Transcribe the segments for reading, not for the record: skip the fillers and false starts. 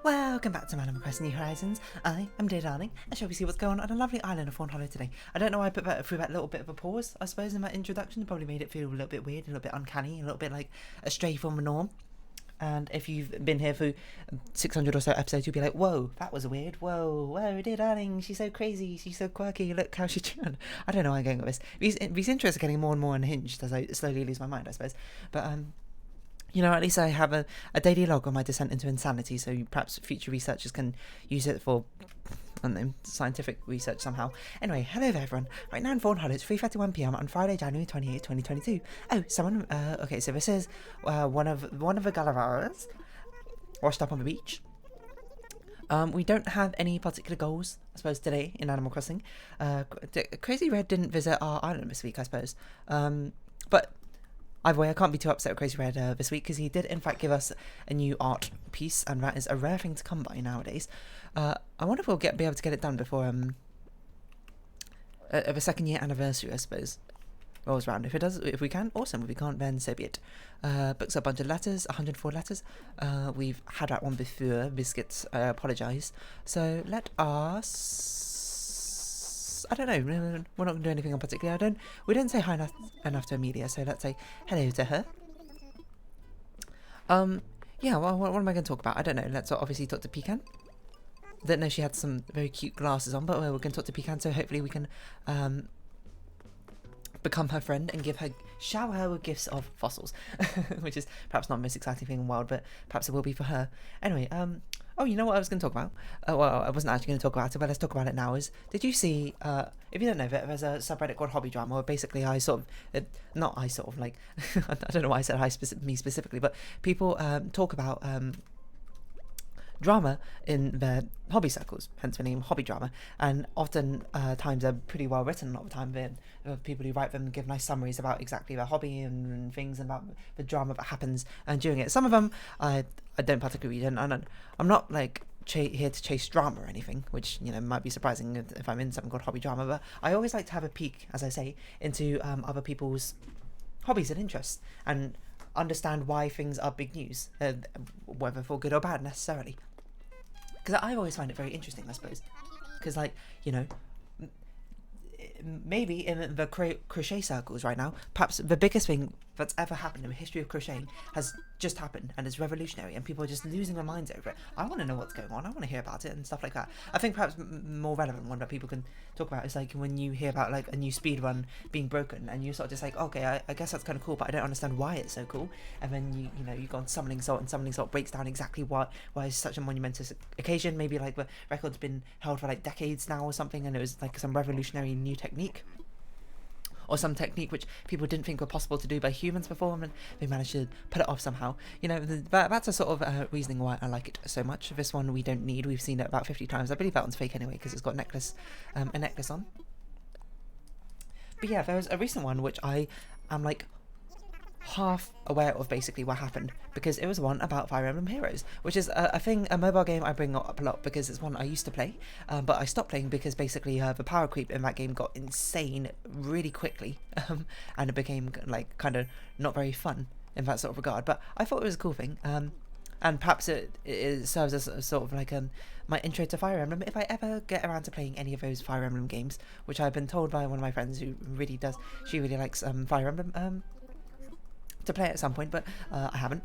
Welcome back to Animal Crossing New Horizons. I am Dear Darling, and shall we see what's going on a lovely island of Fawnhollow today. I don't know why I put that through that little bit of a pause, I suppose, in that introduction. It probably made it feel a little bit weird, a little bit uncanny, a little bit like a stray from the norm. And if you've been here for 600 or so episodes, you'll be like, whoa, that was weird. Whoa, Dear Darling, she's so crazy, she's so quirky, look how she's doing. I don't know where I'm going with this. These intros are getting more and more unhinged as I slowly lose my mind, I suppose. But, you know, at least I have a daily log on my descent into insanity, so perhaps future researchers can use it for, I don't know, scientific research somehow. Anyway, hello there everyone. Right now in Fawnhallow, it's 3:31 PM on Friday, January 28th, 2022. Oh, someone, okay, so this is one of the Galavaras washed up on the beach. We don't have any particular goals, I suppose, today in Animal Crossing. Crazy Red didn't visit our island this week, I suppose. But either way, I can't be too upset with Crazy Red this week, because he did in fact give us a new art piece, and that is a rare thing to come by nowadays. I wonder if we'll be able to get it done before the second year anniversary, I suppose, rolls around. If we can, awesome. If we can't, then so be it. Books a bunch of letters, 104 letters. We've had that one before, Biscuits, I apologise. So let us, I don't know, we're not going to do anything in particular. We don't say hi enough to Amelia, so let's say hello to her. Yeah, well, what am I going to talk about? I don't know. Let's obviously talk to Pecan. I don't know, she had some very cute glasses on, but we're going to talk to Pecan, so hopefully we can become her friend and shower her with gifts of fossils, which is perhaps not the most exciting thing in the world, but perhaps it will be for her. Anyway, oh, you know what I was going to talk about? Well, I wasn't actually going to talk about it, but let's talk about it now. Did you see, if you don't know, there's a subreddit called Hobby Drama, where basically I don't know why I said me specifically, but people talk about drama in their hobby circles, hence the name Hobby Drama, and often times they're pretty well written. A lot of the time there are people who write them and give nice summaries about exactly their hobby and things, and about the drama that happens during it. Some of them I don't particularly read, and I'm not like here to chase drama or anything, which, you know, might be surprising if I'm in something called Hobby Drama, but I always like to have a peek, as I say, into other people's hobbies and interests, and understand why things are big news, whether for good or bad necessarily. Because I always find it very interesting, I suppose. Because, like, you know, maybe in the crochet circles right now, perhaps the biggest thing that's ever happened in the history of crocheting has just happened, and it's revolutionary, and people are just losing their minds over it. I want to know what's going on. I want to hear about it and stuff like that. I think perhaps more relevant one that people can talk about is like when you hear about like a new speed run being broken, and you sort of just like, okay, I guess that's kind of cool, but I don't understand why it's so cool. And then you go on Summoning Salt, and Summoning Salt breaks down exactly why it's such a monumentous occasion. Maybe like the record's been held for like decades now or something, and it was like some revolutionary new technique, or some technique which people didn't think were possible to do by humans before, and they managed to pull it off somehow. You know, that's a sort of reasoning why I like it so much. This one we don't need. We've seen it about 50 times. I believe that one's fake anyway, because it's got a necklace on. But yeah, there was a recent one which I am like half aware of basically what happened, because it was one about Fire Emblem Heroes, which is a mobile game I bring up a lot because it's one I used to play, but I stopped playing because basically the power creep in that game got insane really quickly, and it became like kind of not very fun in that sort of regard. But I thought it was a cool thing, and perhaps it serves as a sort of like my intro to Fire Emblem if I ever get around to playing any of those Fire Emblem games, which I've been told by one of my friends who she really likes Fire Emblem to play it at some point, but I haven't.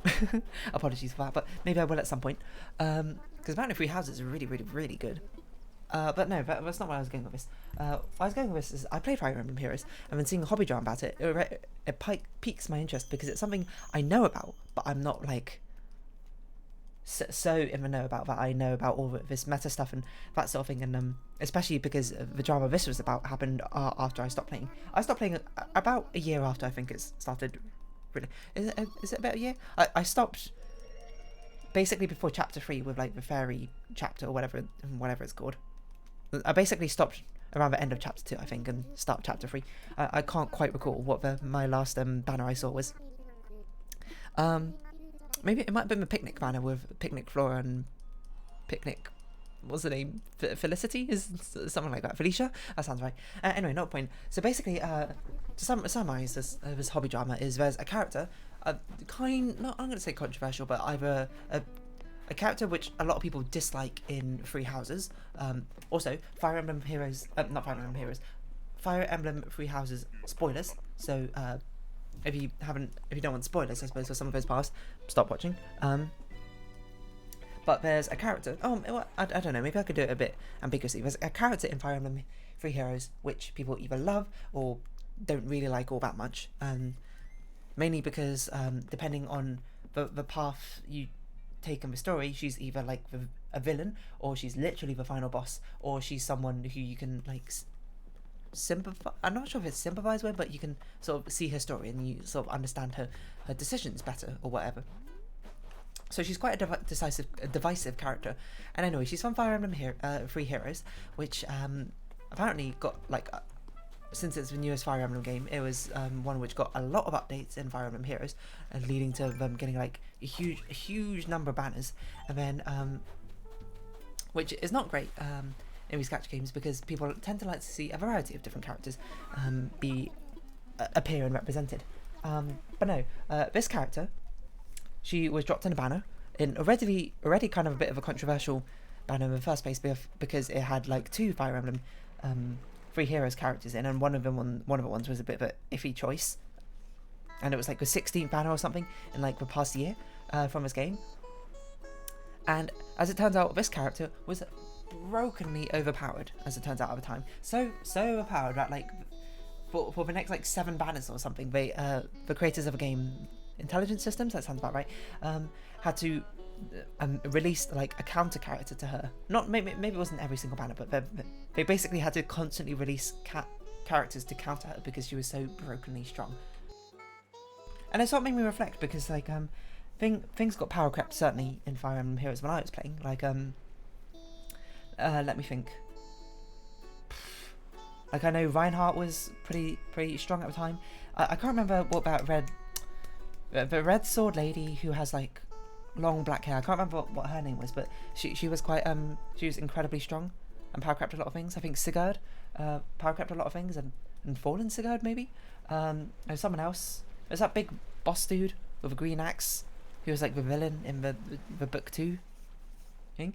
Apologies for that, but maybe I will at some point, because apparently Free Houses is really, really, really good. But no, that's not where I was going with this. Where I was going with this is I played Fire Emblem Heroes, and then seeing a hobby drama about it piques my interest, because it's something I know about, but I'm not like so in the know about that. I know about all of this meta stuff and that sort of thing, and especially because the drama this was about happened after I stopped playing. I stopped playing about a year after I think it started. Really, is it about a year? I stopped basically before chapter 3 with like the fairy chapter or whatever it's called. I basically stopped around the end of chapter 2, I think, and start chapter 3. I can't quite recall what my last banner I saw was. Maybe it might have been the picnic banner with Picnic Flora and Picnic, what's the name? Felicity? Is something like that. Felicia? That sounds right. Anyway, not a point. So basically, to summarize this hobby drama, is there's a character, not I'm going to say controversial, but either a a character which a lot of people dislike in Three Houses. Also, Fire Emblem Heroes, not Fire Emblem Heroes, Fire Emblem Three Houses spoilers. So if you don't want spoilers, I suppose, for some of those past, stop watching. But there's a character. I don't know. Maybe I could do it a bit ambiguously. There's a character in Fire Emblem Three Heroes which people either love or don't really like all that much. Mainly because depending on the path you take in the story, she's either like a villain, or she's literally the final boss, or she's someone who you can like sympathize. I'm not sure if it's sympathize with, but you can sort of see her story and you sort of understand her decisions better or whatever. So she's quite a divisive character. And anyway, she's from Fire Emblem Three Heroes, which apparently got like since it's the newest Fire Emblem game, it was one which got a lot of updates in Fire Emblem Heroes, leading to them getting like a huge number of banners, and then which is not great in these gacha games, because people tend to like to see a variety of different characters appear and represented. But no, this character, she was dropped in a banner in already kind of a bit of a controversial banner in the first place, because it had like 2 Fire Emblem Three Heroes characters in, and one of the ones was a bit of an iffy choice, and it was like the 16th banner or something in like the past year from this game. And as it turns out, this character was brokenly overpowered, as it turns out at the time. So overpowered that like for the next like 7 banners or something, they the creators of the game, Intelligence Systems, that sounds about right, had to release like a counter character to her. Not maybe it wasn't every single banner, but they basically had to constantly release characters to counter her because she was so brokenly strong. And it sort of made me reflect, because like things got power crept certainly in Fire Emblem Heroes when I was playing. Like let me think. Like I know Reinhardt was pretty strong at the time. I can't remember what about the red sword lady who has like long black hair. I can't remember what her name was, but she was quite she was incredibly strong and power crept a lot of things. I think Sigurd power crept a lot of things, and Fallen Sigurd maybe. There's someone else. There's that big boss dude with a green axe who was like the villain in the book 2 thing.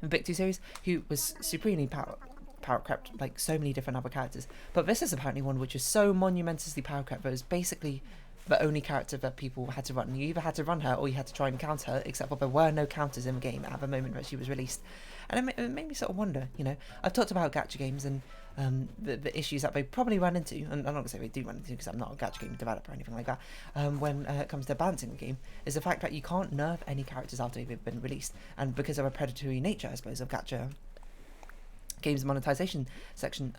In the book 2 series, who was supremely power crept like so many different other characters. But this is apparently one which is so monumentously power crept that it was basically the only character that people had to run. You either had to run her or you had to try and counter her, except for there were no counters in the game at the moment that she was released. And it made me sort of wonder, you know, I've talked about gacha games and the issues that they probably run into, and I'm not going to say they do run into because I'm not a gacha game developer or anything like that, when it comes to balancing the game, is the fact that you can't nerf any characters after they've been released. And because of a predatory nature, I suppose, of gacha games monetization section,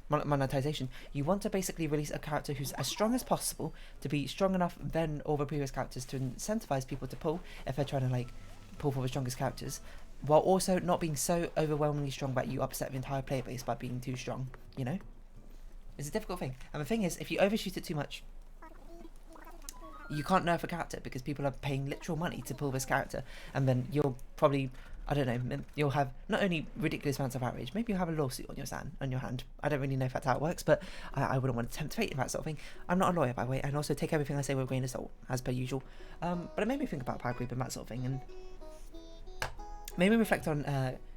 monetization, you want to basically release a character who's as strong as possible to be strong enough than all the previous characters to incentivize people to pull if they're trying to like pull for the strongest characters, while also not being so overwhelmingly strong that you upset the entire player base by being too strong, you know? It's a difficult thing. And the thing is, if you overshoot it too much, you can't nerf a character because people are paying literal money to pull this character, and then you'll probably, I don't know, you'll have not only ridiculous amounts of outrage, maybe you'll have a lawsuit on your hand. I don't really know if that's how it works, but I wouldn't want to tempt fate in that sort of thing. I'm not a lawyer, by the way, and also take everything I say with a grain of salt, as per usual. But it made me think about power creep and that sort of thing, and made me reflect on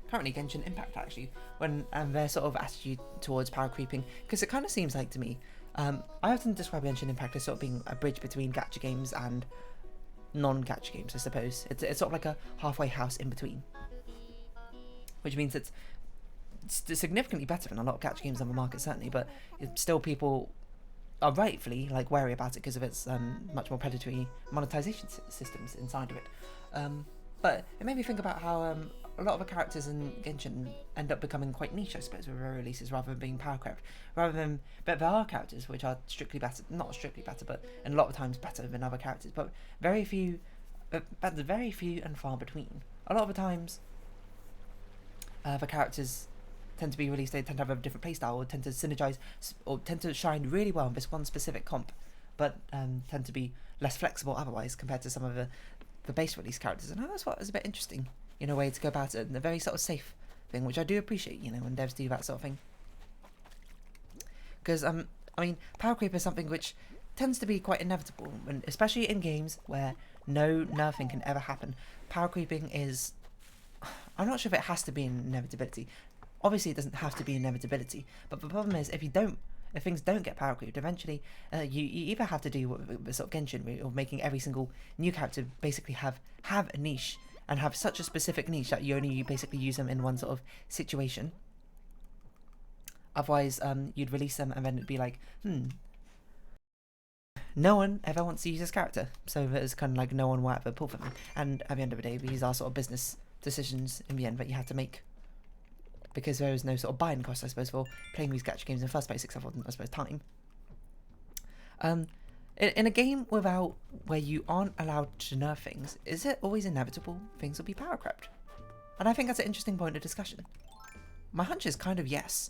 currently Genshin Impact, actually, when their sort of attitude towards power creeping, because it kind of seems like to me, I often describe Genshin Impact as sort of being a bridge between gacha games and non-gacha games, I suppose. It's sort of like a halfway house in between, which means it's significantly better than a lot of gacha games on the market, certainly, but still people are rightfully like wary about it because of its much more predatory monetization systems inside of it. But it made me think about how a lot of the characters in Genshin end up becoming quite niche, I suppose, with their releases, rather than being power crept. But there are characters which are strictly better, not strictly better, but in a lot of times better than other characters. But very few and far between. A lot of the times, the characters tend to be released, they tend to have a different playstyle, or tend to synergize, or tend to shine really well in this one specific comp, but tend to be less flexible otherwise compared to some of the base release characters. And that's what is a bit interesting in a way to go about it, and a very sort of safe thing, which I do appreciate, you know, when devs do that sort of thing. Because I mean, power creep is something which tends to be quite inevitable, and especially in games where No nerfing can ever happen. Power creeping is... I'm not sure if it has to be an inevitability. Obviously, it doesn't have to be inevitability. But the problem is, if things don't get power creeped, eventually you either have to do what sort of Genshin, or making every single new character basically have a niche, and have such a specific niche that you basically use them in one sort of situation. Otherwise, you'd release them and then it'd be like, no one ever wants to use this character, so it's kind of like no one will ever pull for them. And at the end of the day, these are sort of business decisions in the end that you have to make, because there is no sort of buying cost, I suppose, for playing these gacha games in the first place, except for, I suppose, time. In a game where you aren't allowed to nerf things, is it always inevitable things will be power crept? And I think that's an interesting point of discussion. My hunch is kind of yes.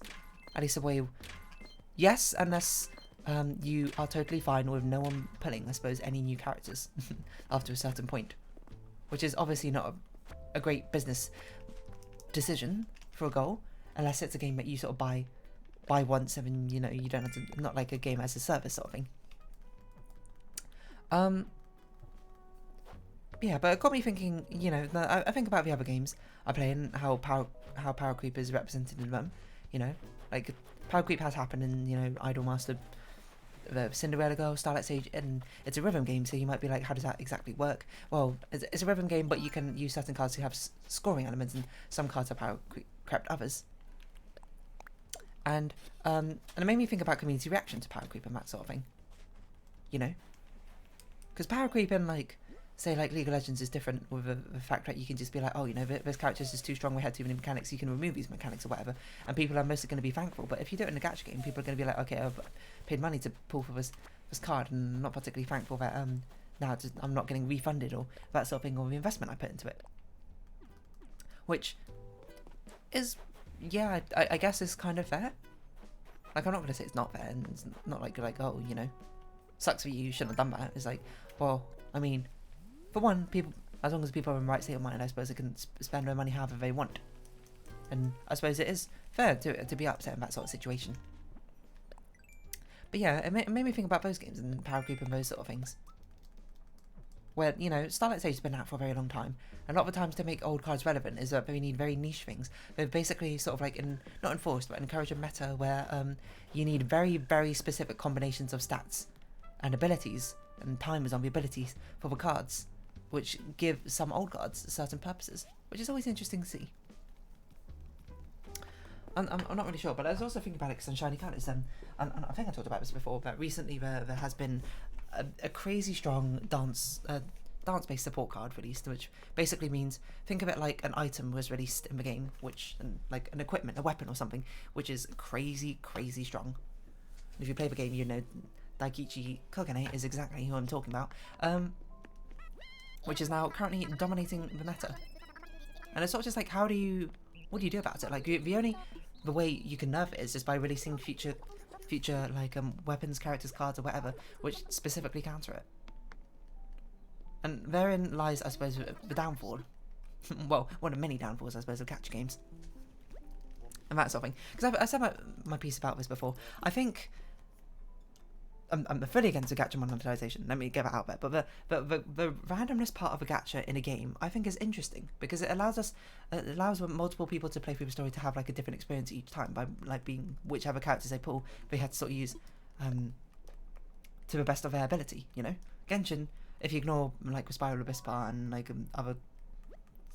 At least a way, yes, unless you are totally fine with no one pulling, I suppose, any new characters after a certain point, which is obviously not a great business decision for a goal, unless it's a game that you sort of buy once, and you don't have to, not like a game as a service sort of thing. Yeah, but it got me thinking. I think about the other games I play and how power creep is represented in them. Like power creep has happened in Idolmaster, the Cinderella Girl, Starlight Stage, and it's a rhythm game, so you might be like, how does that exactly work? Well, it's a rhythm game, but you can use certain cards to have scoring elements, and some cards are power crept others. And it made me think about community reaction to power creep and that sort of thing. Because power creep in, like, say, like League of Legends is different with the fact that you can just be like, oh, this character is too strong, we had too many mechanics, you can remove these mechanics or whatever, and people are mostly going to be thankful. But if you do it in a gacha game, people are going to be like, okay, I've paid money to pull for this card, and I'm not particularly thankful that now I'm not getting refunded, or that sort of thing, or the investment I put into it. Which is, yeah, I guess is kind of fair. Like, I'm not going to say it's not fair, and it's not like, oh, sucks for you shouldn't have done that. It's like, well, I mean, for one, people, as long as people are in the right state of mind, I suppose they can spend their money however they want. And I suppose it is fair to be upset in that sort of situation. But yeah, it made me think about those games and power creep and those sort of things. Where, Starlight Stage has been out for a very long time. And a lot of the times to make old cards relevant is that they need very niche things. They've basically sort of like, not enforced, but encourage a meta where you need very, very specific combinations of stats and abilities and timers on the abilities for the cards, which give some old cards certain purposes, which is always interesting to see. I'm not really sure, but I was also thinking about it because on Shiny Colors, and I think I talked about this before, but recently there has been a crazy strong dance-based support card released, which basically means, think of it like an item was released in the game, like an equipment, a weapon or something, which is crazy, crazy strong. If you play the game, Daikichi Kogane is exactly who I'm talking about, which is now currently dominating the meta. And it's sort of just like, what do you do about it? Like, the way you can nerf it is just by releasing future like weapons, characters, cards, or whatever, which specifically counter it. And therein lies, I suppose, the downfall. Well, one of many downfalls, I suppose, of gacha games and that sort of thing. Because I said my piece about this before. I think I'm fully against the gacha monetization. Let me get that out there. But the randomness part of a gacha in a game, I think, is interesting because it allows multiple people to play through the story to have like a different experience each time by like being whichever characters they pull, they had to sort of use to the best of their ability. Genshin, if you ignore like the Spiral Abyss part and like other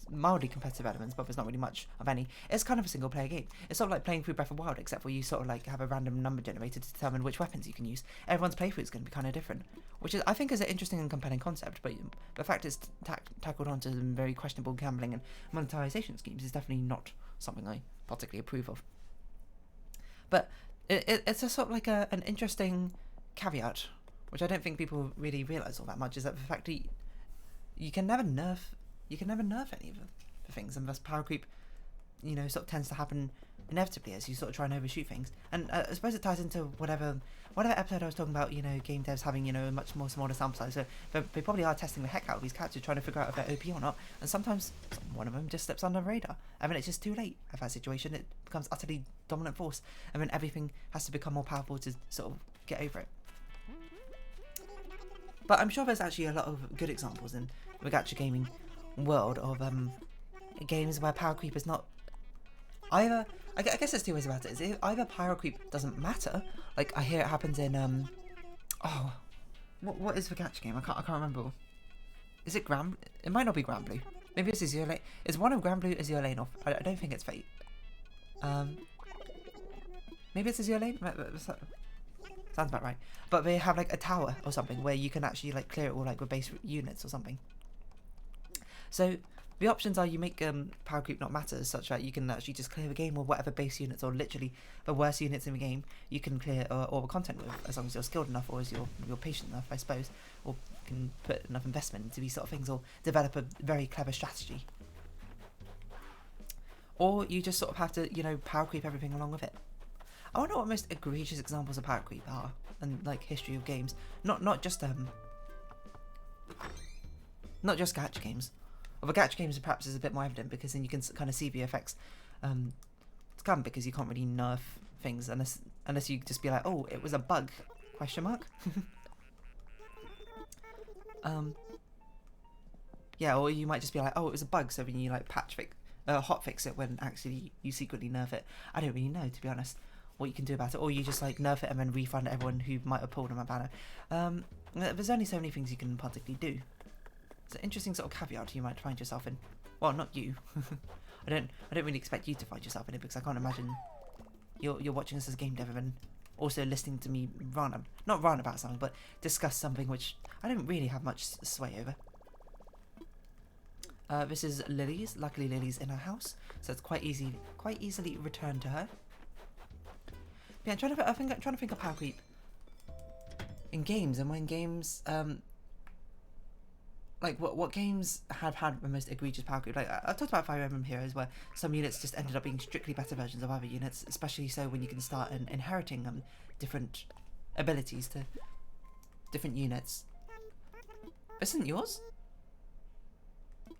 mildly competitive elements, but there's not really much of any, it's kind of a single player game. It's sort of like playing through Breath of the Wild, except for you sort of like have a random number generator to determine which weapons you can use. Everyone's playthrough is going to be kind of different, which is, I think, is an interesting and compelling concept, but the fact it's tackled onto some very questionable gambling and monetization schemes is definitely not something I particularly approve of. But it's a sort of like an interesting caveat, which I don't think people really realise all that much, is that the fact that you can never nerf any of the things, and thus power creep, sort of tends to happen inevitably as you sort of try and overshoot things. And I suppose it ties into whatever episode I was talking about, game devs having, a much more smaller sample size. So they probably are testing the heck out of these characters, trying to figure out if they're OP or not. And sometimes one of them just slips under the radar. I mean, it's just too late at that situation. It becomes utterly dominant force. And then everything has to become more powerful to sort of get over it. But I'm sure there's actually a lot of good examples in the gacha gaming world of games where power creep is not either. I guess there's two ways about it. Is either power creep doesn't matter, like I hear it happens in what is the gacha game? I can't remember. Is it Grand? It might not be Grand Blue. Maybe it's Azure Lane. Is one of Grand Blue Azure Lane off? I don't think it's Fate. Maybe it's Azure Lane. Sounds about right. But they have like a tower or something where you can actually like clear it all like with base units or something. So the options are you make power creep not matter, such that you can actually just clear the game with whatever base units, or literally the worst units in the game you can clear all the content with, as long as you're skilled enough or as you're patient enough, I suppose, or can put enough investment into these sort of things, or develop a very clever strategy. Or you just sort of have to, you know, power creep everything along with it. I wonder what most egregious examples of power creep are in like history of games. Not just gacha games. Well, the gacha games perhaps is a bit more evident, because then you can kind of see the effects come, because you can't really nerf things unless you just be like, oh, it was a bug, question mark. Yeah, or you might just be like, oh, it was a bug, so when you like hotfix it when actually you secretly nerf it. I don't really know, to be honest, what you can do about it, or you just like nerf it and then refund everyone who might have pulled them a banner. There's only so many things you can particularly do. It's an interesting sort of caveat you might find yourself in. Well, not you. I don't really expect you to find yourself in it, because I can't imagine you're watching this as a game dev and also listening to me not rant about something, but discuss something which I don't really have much sway over. This is Lily's. Luckily, Lily's in her house, so it's quite easily returned to her. Yeah, I'm trying to think of power creep in games, and when games like what games have had the most egregious power creep. Like I talked about Fire Emblem Heroes, where some units just ended up being strictly better versions of other units, especially so when you can start inheriting different abilities to different units. This isn't yours?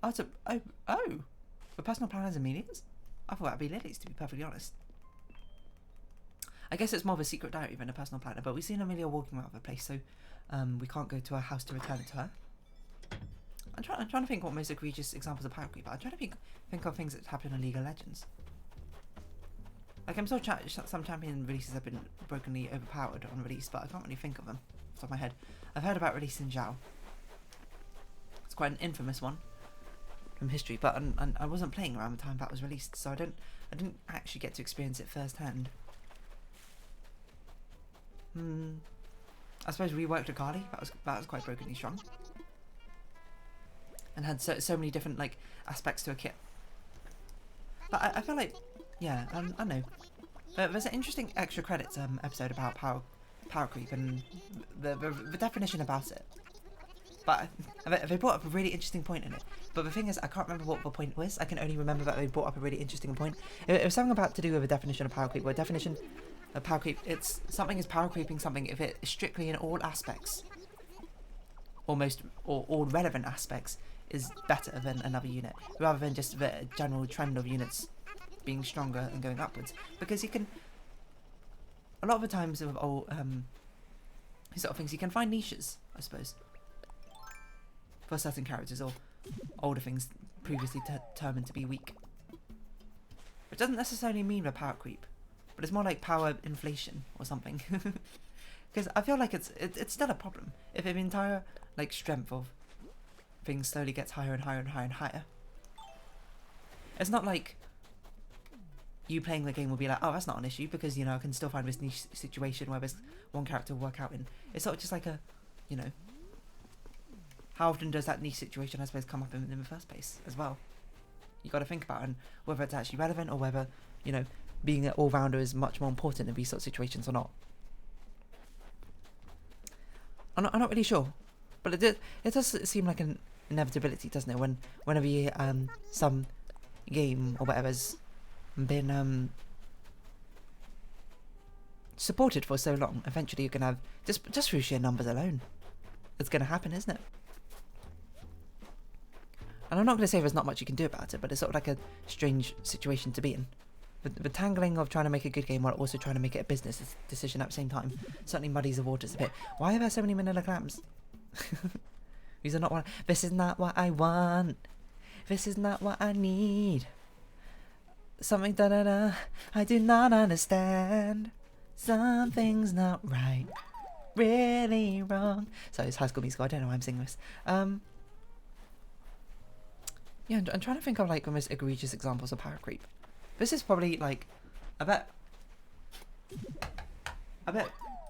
Oh, the personal planners and mediums? I thought that'd be Lily's, to be perfectly honest. I guess it's more of a secret diary than a personal planner, but we've seen Amelia walking around the place, so we can't go to her house to return it to her. I'm trying to think what most egregious examples of power creep are. I'm trying to think of things that happen in League of Legends. Like, I'm sure some champion releases have been brokenly overpowered on release, but I can't really think of them off the top of my head. I've heard about releasing Zhao. It's quite an infamous one from history, but I wasn't playing around the time that was released, so I didn't actually get to experience it firsthand. I suppose reworked Akali. That was quite brokenly strong, and had so many different like aspects to a kit. But I feel like, yeah, I know. There's an interesting extra credits episode about power creep and the definition about it. But they brought up a really interesting point in it. But the thing is, I can't remember what the point was. I can only remember that they brought up a really interesting point. It was something about to do with a definition of power creep. Where a definition of power creep, it's something is power creeping something if it is strictly in all aspects, almost, or all relevant aspects, is better than another unit, rather than just the general trend of units being stronger and going upwards. Because you can, a lot of the times with all these sort of things, you can find niches, I suppose, for certain characters or older things previously determined to be weak. Which doesn't necessarily mean the power creep, but it's more like power inflation or something. Because I feel like it's still a problem if the entire like strength of things slowly gets higher and higher and higher and higher. It's not like you playing the game will be like, oh, that's not an issue, because, you know, I can still find this niche situation where there's one character will work out in. It's sort of just like a, you know, how often does that niche situation, I suppose, come up in the first place as well? You got to think about it, and whether it's actually relevant, or whether, you know, being an all-rounder is much more important in these sort of situations or not. I'm not really sure, but it does seem like an inevitability, doesn't it? Whenever you some game or whatever's been supported for so long, eventually you're gonna have just through sheer numbers alone, it's gonna happen, isn't it? And I'm not gonna say there's not much you can do about it, but it's sort of like a strange situation to be in. The tangling of trying to make a good game while also trying to make it a business decision at the same time certainly muddies the waters a bit. Why are there so many vanilla clams? These are not what. This is not what I want. This is not what I need. Something da da da. I do not understand. Something's not right. Really wrong. Sorry, it's High School Musical. I don't know why I'm singing this. Yeah, I'm trying to think of like the most egregious examples of power creep. This is probably like, I bet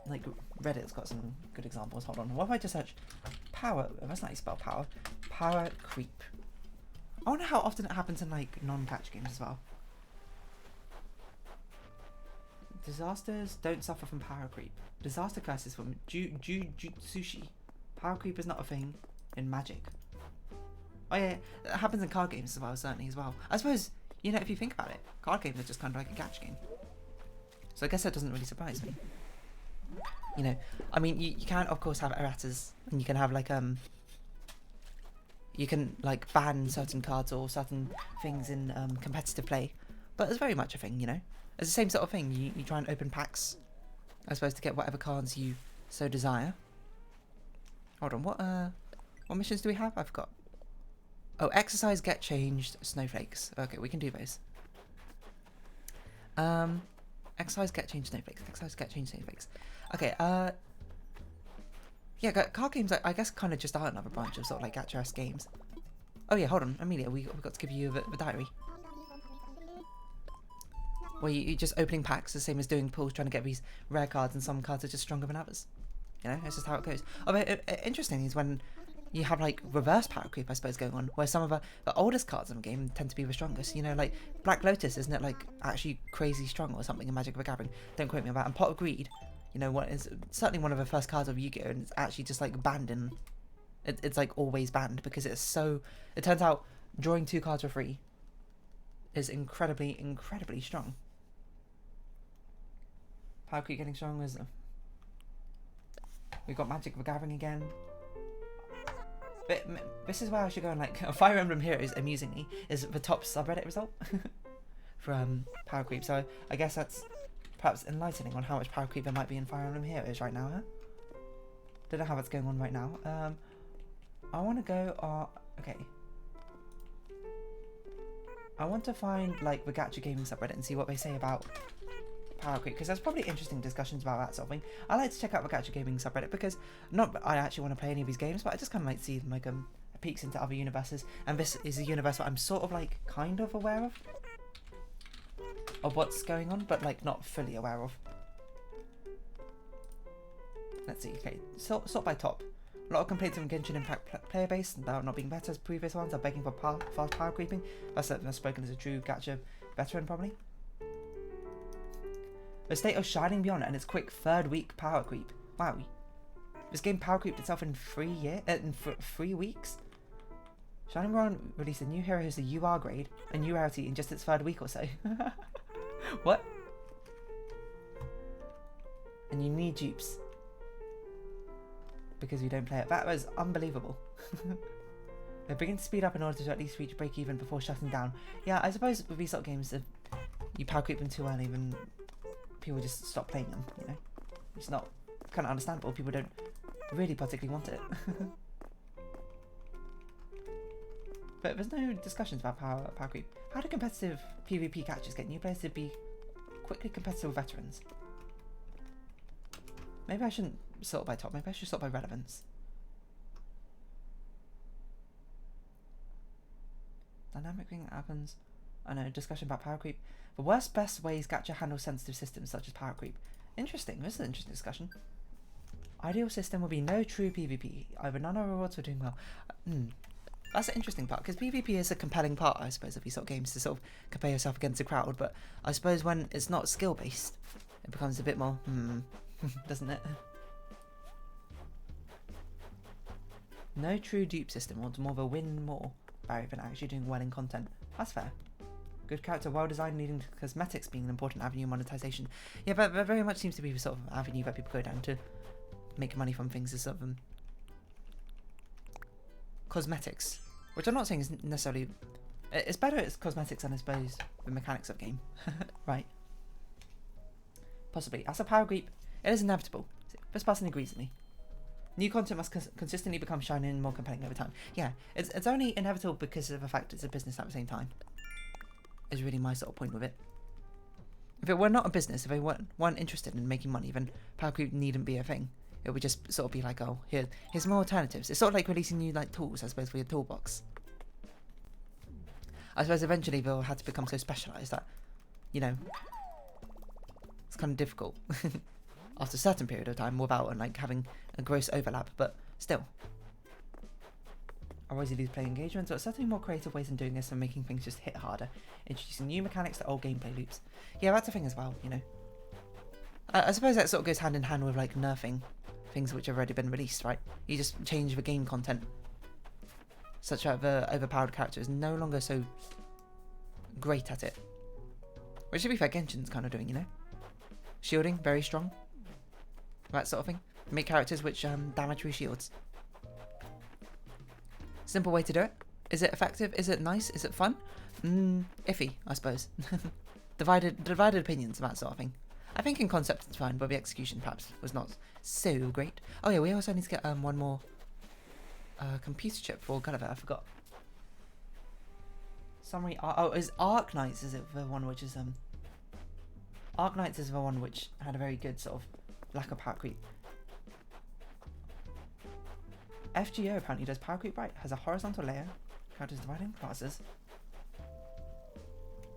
like Reddit's got some good examples. Hold on, what if I just search power? That's not how you spell power. Power creep. I wonder how often it happens in like non-patch games as well. Disasters don't suffer from power creep. Disaster curses from sushi. Power creep is not a thing in Magic. Oh yeah, it happens in card games as well, certainly as well. I suppose, you know, if you think about it, card games are just kind of like a gacha game. So I guess that doesn't really surprise me. You know, I mean, you can of course have erratas, and you can have like you can like ban certain cards or certain things in competitive play, but it's very much a thing, you know. It's the same sort of thing. You try and open packs, I suppose, to get whatever cards you so desire. Hold on, what missions do we have? I forgot. Oh, exercise, get changed, snowflakes. Okay, we can do those. Exercise, get changed, snowflakes. Exercise, get changed, snowflakes. Okay, yeah, card games, I guess, kind of just are another branch of sort of like gacha-esque games. Oh yeah, hold on, Amelia, we got to give you the diary. Where you're just opening packs, the same as doing pulls, trying to get these rare cards, and some cards are just stronger than others. You know, that's just how it goes. Although, interesting is when you have like reverse power creep, I suppose, going on, where some of the oldest cards in the game tend to be the strongest. You know, like Black Lotus, isn't it like actually crazy strong or something in Magic the Gathering? Don't quote me on that. And Pot of Greed, you know, what is certainly one of the first cards of Yu-Gi-Oh, and it's actually just like banned in. It's like always banned because it's so. It turns out drawing 2 cards for free is incredibly strong. Power creep getting stronger. Is we've got Magic the Gathering again. But this is where I should go, and like Fire Emblem Heroes, amusingly, is the top subreddit result for power creep. So I guess that's perhaps enlightening on how much power creep there might be in Fire Emblem Heroes right now, huh? Don't know how that's going on right now. I want to go. Okay. I want to find like the gacha gaming subreddit and see what they say about power creep, because there's probably interesting discussions about that sort of thing. I like to check out the gacha gaming subreddit because not that I actually want to play any of these games, but I just kind of like see like peeks into other universes, and this is a universe that I'm sort of like kind of aware of what's going on, but like not fully aware of. Let's see. Okay, sort by top. A lot of complaints from Genshin Impact player base about not being better as previous ones are begging for fast power creeping. That's spoken as a true gacha veteran, probably. The state of Shining Beyond and its quick 3rd week power creep. Wow, this game power creeped itself in 3 weeks. Shining Beyond released a new hero who's a UR grade, a new rarity in just its 3rd week or so. What? And you need dupes because you don't play it. That was unbelievable. They begin to speed up in order to at least reach break even before shutting down. Yeah, I suppose with these sort of games, if you power creep them too early, then people just stop playing them, you know? It's not kind of understandable. People don't really particularly want it. But there's no discussions about power creep. How do competitive PvP catches get new players to be quickly competitive with veterans? Maybe I shouldn't sort by top. Maybe I should sort by relevance. Dynamic thing that happens. I know, discussion about power creep. The worst best ways gacha handle sensitive systems such as power creep. Interesting, this is an interesting discussion. Ideal system will be no true PvP. Either none or rewards for doing well. That's an interesting part, because PvP is a compelling part, I suppose, of these sort of games to sort of compare yourself against the crowd, but I suppose when it's not skill based, it becomes a bit more, doesn't it? No true dupe system, or more of a win more barrier than actually doing well in content. That's fair. Good character, well designed, leading to cosmetics being an important avenue of monetization. Yeah, but there very much seems to be the sort of avenue that people go down to make money from things, is sort of cosmetics, which I'm not saying is necessarily. It's better as cosmetics than I suppose the mechanics of the game, right? Possibly. As a power creep, it is inevitable. This person agrees with me. New content must consistently become shiny and more compelling over time. Yeah, it's only inevitable because of the fact it's a business at the same time. Is really my sort of point with it. If it were not a business, if they weren't interested in making money, then power creep needn't be a thing. It would just sort of be like, oh, here's more alternatives. It's sort of like releasing new like tools, I suppose, for your toolbox. I suppose eventually they'll have to become so specialised that, you know, it's kind of difficult after a certain period of time without like having a gross overlap, but still. Otherwise you lose player engagement, so it's certainly more creative ways in doing this and making things just hit harder. Introducing new mechanics to old gameplay loops. Yeah, that's a thing as well, you know. I suppose that sort of goes hand in hand with like nerfing things which have already been released, right? You just change the game content such that the overpowered character is no longer so great at it. Which, to be fair, Genshin's kind of doing, you know? Shielding, very strong. That sort of thing. Make characters which damage through shields. Simple way to do it. Is it effective? Is it nice? Is it fun? Iffy, I suppose. Divided opinions, that sort of thing. I think in concept it's fine, but the execution perhaps was not so great. Oh yeah, we also need to get one more computer chip for Gulliver. I forgot. Summary. Oh, is Arc Knights? Is it the one which is Arc Knights is the one which had a very good sort of lack of power creep. FGO apparently does power creep right. Has a horizontal layer. Characters dividing classes.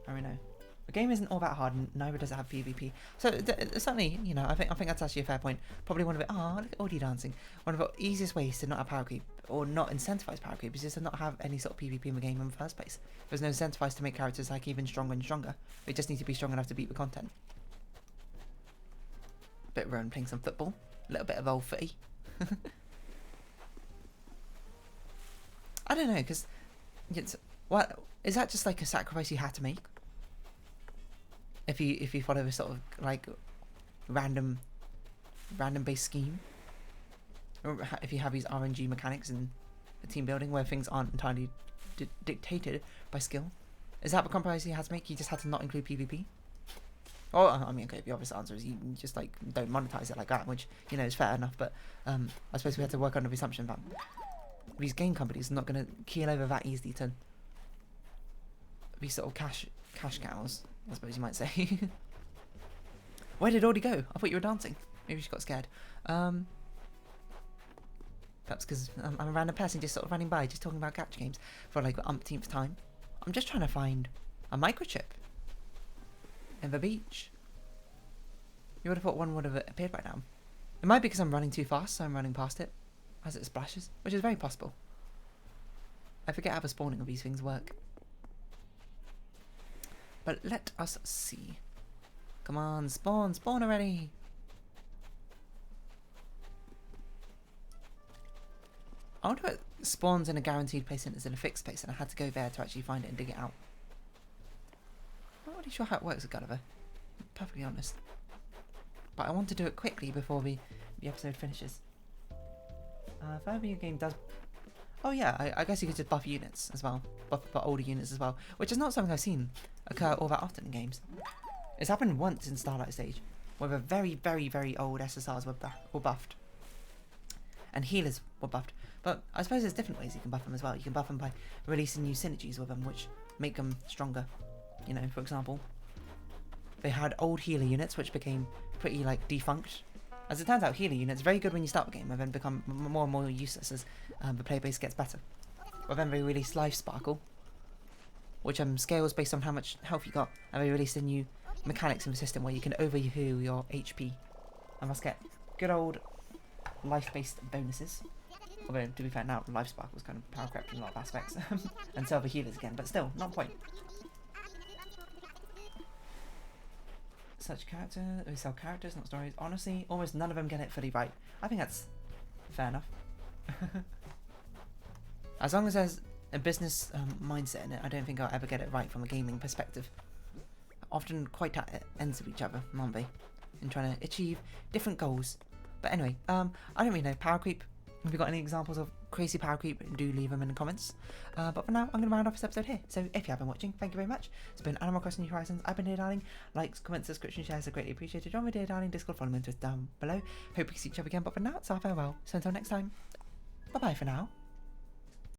I don't know. The game isn't all that hard, and neither does it have PvP. So certainly, you know, I think that's actually a fair point. Probably one of it. Oh, look at Audie dancing. One of the easiest ways to not have power creep or not incentivize power creep is just to not have any sort of PvP in the game in the first place. There's no incentivize to make characters like even stronger and stronger. They just need to be strong enough to beat the content. Bit of Rowan playing some football. A little bit of old footy. I don't know, because what is that just like a sacrifice you had to make? If you follow a sort of like random based scheme, or if you have these RNG mechanics in the team building where things aren't entirely dictated by skill, is that the compromise you had to make? You just had to not include PvP? Or I mean, okay, the obvious answer is you just like don't monetize it like that, which you know is fair enough. But I suppose we had to work under the assumption that these game companies are not going to keel over that easily to be sort of cash cows, I suppose you might say. Where did Audie go? I thought you were dancing. Maybe she got scared. Perhaps because I'm a random person just sort of running by, just talking about gacha games for like the umpteenth time. I'm just trying to find a microchip in the beach. You would have thought one would have appeared by now. It might be because I'm running too fast, so I'm running past it as it splashes, which is very possible. I forget how the spawning of these things work. But let us see. Come on, spawn already! I wonder if it spawns in a guaranteed place and it's in a fixed place, and I had to go there to actually find it and dig it out. I'm not really sure how it works with Gulliver, to be perfectly honest. But I want to do it quickly before the episode finishes. If a video game does... Oh yeah, I guess you could just buff units as well. Buff older units as well. Which is not something I've seen occur all that often in games. It's happened once in Starlight Stage, where the very, very, very old SSRs were buffed. And healers were buffed. But I suppose there's different ways you can buff them as well. You can buff them by releasing new synergies with them, which make them stronger. You know, for example, they had old healer units, which became pretty, like, defunct. As it turns out, healer units are very good when you start the game, and then become more and more useless as the player base gets better. But then they released Life Sparkle, which scales based on how much health you got, and they released a new mechanics in the system where you can overheal your HP, and must get good old life-based bonuses. Although, to be fair, now Life Sparkle was kind of power crept in a lot of aspects, and so are the healers again, but still, not point. Such character, we sell characters, not stories. Honestly, almost none of them get it fully right. I think that's fair enough. As long as there's a business mindset in it, I don't think I'll ever get it right from a gaming perspective. Often quite at ends of each other, aren't they? In trying to achieve different goals. But anyway, I don't really know. Power creep. Have you got any examples of crazy power creep, do leave them in the comments. But for now, I'm going to round off this episode here. So if you have been watching, thank you very much. It's been Animal Crossing New Horizons. I've been Dear Darling. Likes, comments, subscription, shares are greatly appreciated. Join me, Dear Darling, Discord, follow me on Twitter down below. Hope we see each other again, but for now, it's our farewell. So until next time, bye bye for now.